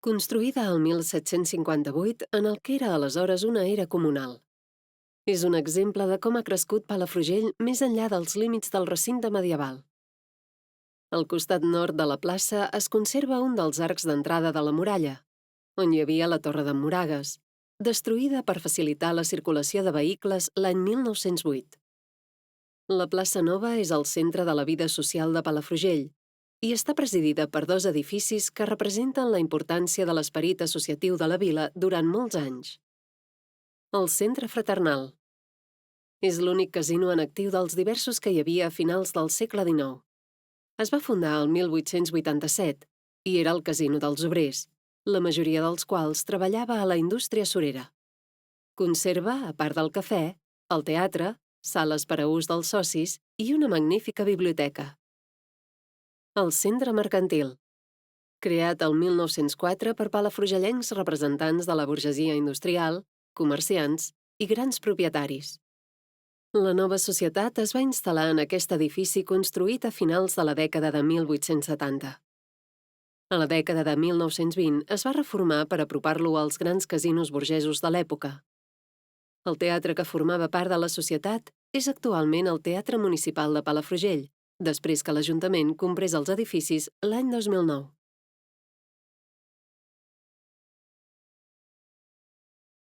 Construïda al 1758 en el que era aleshores una era comunal. És un exemple de com ha crescut Palafrugell més enllà dels límits del recinte medieval. Al costat nord de la plaça es conserva un dels arcs d'entrada de la muralla, on hi havia la Torre d'en Moragues, destruïda per facilitar la circulació de vehicles l'any 1908. La plaça Nova és el centre de la vida social de Palafrugell i està presidida per dos edificis que representen la importància de l'esperit associatiu de la vila durant molts anys. El Centre Fraternal. És l'únic casino en actiu dels diversos que hi havia a finals del segle XIX. Es va fundar el 1887 i era el casino dels obrers, la majoria dels quals treballava a la indústria surera. Conserva, a part del cafè, el teatre, sales per a ús dels socis i una magnífica biblioteca. El Centre Mercantil. Creat el 1904 per palafrugellencs representants de la burgesia industrial, comerciants i grans propietaris. La nova societat es va instal·lar en aquest edifici construït a finals de la dècada de 1870. A la dècada de 1920 es va reformar per apropar-lo als grans casinos burgesos de l'època. El teatre que formava part de la societat és actualment el Teatre Municipal de Palafrugell, després que l'Ajuntament comprés els edificis l'any 2009.